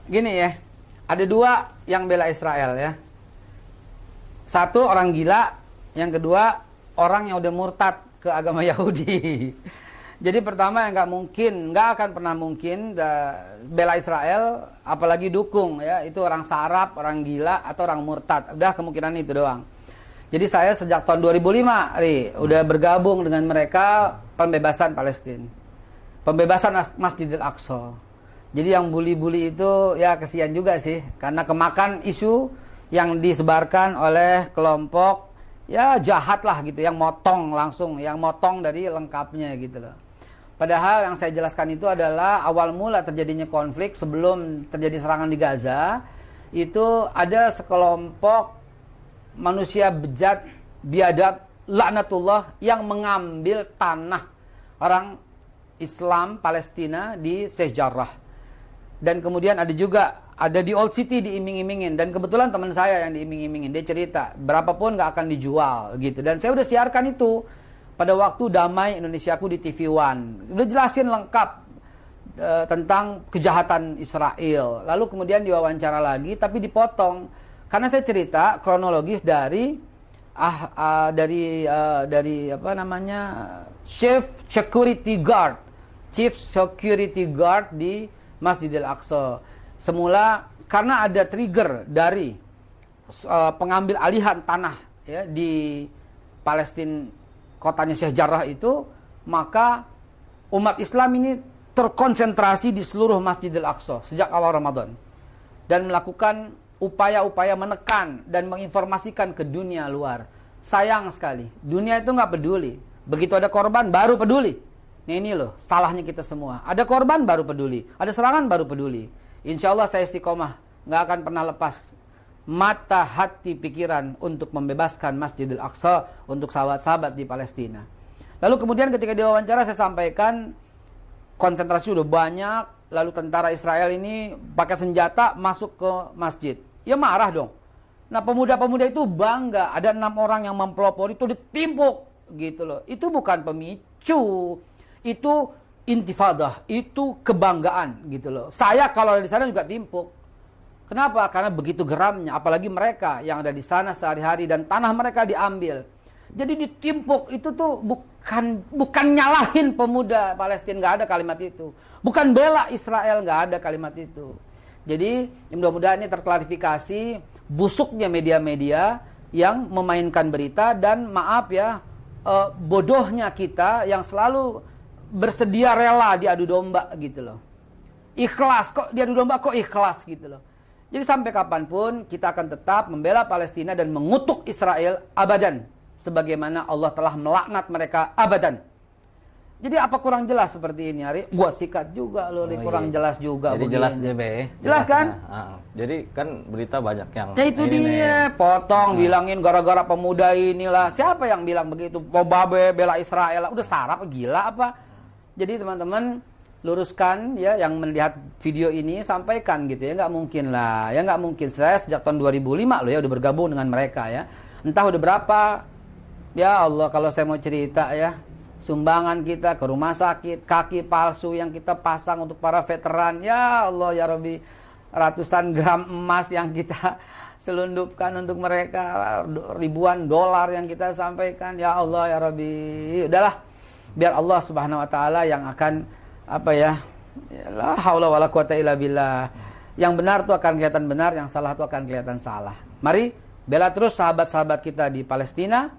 Gini ya, ada dua yang bela Israel ya. Satu orang gila, yang kedua orang yang udah murtad ke agama Yahudi. Jadi pertama yang nggak akan pernah mungkin bela Israel, apalagi dukung ya, itu orang sarap, orang gila atau orang murtad. Udah kemungkinan itu doang. Jadi saya sejak tahun 2005, udah bergabung dengan mereka pembebasan Palestina, pembebasan Masjidil Aqsa. Jadi yang bully-bully itu ya kesian juga sih, karena kemakan isu yang disebarkan oleh kelompok ya jahat lah gitu, yang motong langsung, yang motong dari lengkapnya gitu loh. Padahal yang saya jelaskan itu adalah awal mula terjadinya konflik sebelum terjadi serangan di Gaza, itu ada sekelompok manusia bejat, biadab, laknatullah yang mengambil tanah orang Islam Palestina di Sheikh Jarrah. Dan kemudian ada di Old City diiming-imingin, dan kebetulan teman saya yang diiming-imingin, dia cerita berapapun nggak akan dijual gitu. Dan saya udah siarkan itu pada waktu Damai Indonesiaku di TV One, udah jelasin lengkap tentang kejahatan Israel. Lalu kemudian diwawancara lagi, tapi dipotong karena saya cerita kronologis dari apa namanya, Chief Security Guard di Masjidil Aqsa. Semula karena ada trigger dari pengambil alihan tanah ya di Palestina, kotanya Sheikh Jarrah itu, maka umat Islam ini terkonsentrasi di seluruh Masjidil Aqsa sejak awal Ramadan dan melakukan upaya-upaya menekan dan menginformasikan ke dunia luar. Sayang sekali, dunia itu nggak peduli. Begitu ada korban baru peduli. Nah ini loh salahnya kita semua. Ada korban baru peduli, ada serangan baru peduli. Insya Allah saya istiqomah, nggak akan pernah lepas mata, hati, pikiran untuk membebaskan Masjidil Aqsa untuk sahabat-sahabat di Palestina. Lalu kemudian ketika diwawancara saya sampaikan konsentrasi udah banyak, lalu tentara Israel ini pakai senjata masuk ke masjid. Ya marah dong. Nah pemuda-pemuda itu bangga, ada 6 orang yang mempelopori itu ditimpuk gitu loh. Itu bukan pemicu, itu intifadah, itu kebanggaan gitu loh. Saya kalau ada di sana juga timpuk. Kenapa? Karena begitu geramnya, apalagi mereka yang ada di sana sehari-hari dan tanah mereka diambil. Jadi ditimpuk itu tuh bukan nyalahin pemuda Palestina, nggak ada kalimat itu. Bukan bela Israel, nggak ada kalimat itu. Jadi mudah-mudahan ini terklarifikasi busuknya media-media yang memainkan berita, dan maaf ya, bodohnya kita yang selalu bersedia rela diadu domba gitu loh. Ikhlas kok diadu domba, kok ikhlas gitu loh. Jadi sampai kapanpun kita akan tetap membela Palestina dan mengutuk Israel abadan, sebagaimana Allah telah melaknat mereka abadan. Jadi apa kurang jelas seperti ini, Ari? Gua sikat juga loh, kurang jelas juga. Jadi begini. jelas JB. Jelas kan? Jadi kan berita banyak yang ya itu dia, potong bilangin gara-gara pemuda inilah. Siapa yang bilang begitu? Babe bela Israel. Udah sarap gila apa? Jadi teman-teman luruskan ya, yang melihat video ini sampaikan gitu ya, nggak mungkin lah, ya nggak mungkin. Saya sejak tahun 2005 loh ya udah bergabung dengan mereka ya, entah udah berapa ya Allah kalau saya mau cerita ya, sumbangan kita ke rumah sakit, kaki palsu yang kita pasang untuk para veteran, ya Allah ya Rabbi, ratusan gram emas yang kita selundupkan untuk mereka, ribuan dolar yang kita sampaikan, ya Allah ya Rabbi. Udahlah, biar Allah Subhanahu wa taala yang akan apa ya, la haula wala quwata illa billah. Yang benar tuh akan kelihatan benar, yang salah tuh akan kelihatan salah. Mari bela terus sahabat-sahabat kita di Palestina,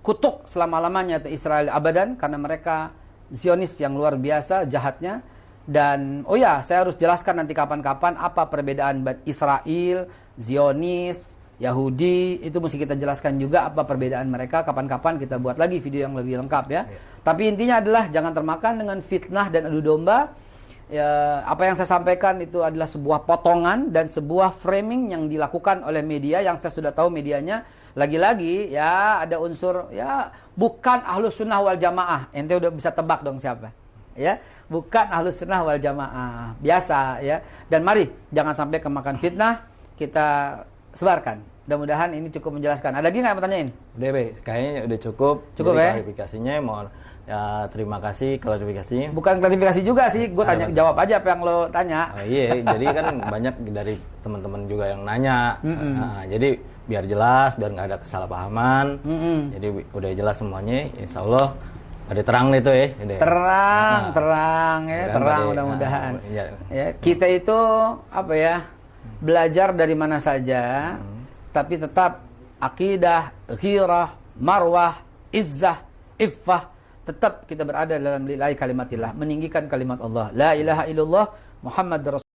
kutuk selama-lamanya Israel abadan, karena mereka Zionis yang luar biasa jahatnya. Dan oh ya, saya harus jelaskan nanti kapan-kapan apa perbedaan Israel, Zionis, Yahudi, itu mesti kita jelaskan juga apa perbedaan mereka. Kapan-kapan kita buat lagi video yang lebih lengkap ya. Tapi intinya adalah jangan termakan dengan fitnah dan adu domba. Ya, apa yang saya sampaikan itu adalah sebuah potongan dan sebuah framing yang dilakukan oleh media, yang saya sudah tahu medianya lagi-lagi ya ada unsur ya bukan Ahlus Sunnah wal Jamaah. Ente udah bisa tebak dong siapa? Ya, bukan Ahlus Sunnah wal Jamaah. Biasa ya. Dan mari jangan sampai kemakan fitnah, kita sebarkan Mudah-mudahan ini cukup menjelaskan. Ada lagi nggak yang pertanyain? Udah, Be. Kayaknya udah cukup. Cukup, Jadi ya? klarifikasinya mohon ya, terima kasih klarifikasinya. Bukan klarifikasi juga sih, gue tanya jawab aja apa yang lo tanya. Oh, iya, jadi kan banyak dari teman-teman juga yang nanya. Nah, jadi biar jelas, biar nggak ada kesalahpahaman. Jadi udah jelas semuanya. Insya Allah pada terang nih tuh ya. Udah. Terang ya, Kan terang pada- mudah-mudahan. ya. Ya, kita itu apa ya? Belajar dari mana saja, tapi tetap akidah, ghirah, marwah, izzah, iffah, tetap kita berada dalam lillahi kalimatillah, meninggikan kalimat Allah. La ilaha illallah Muhammad Rasul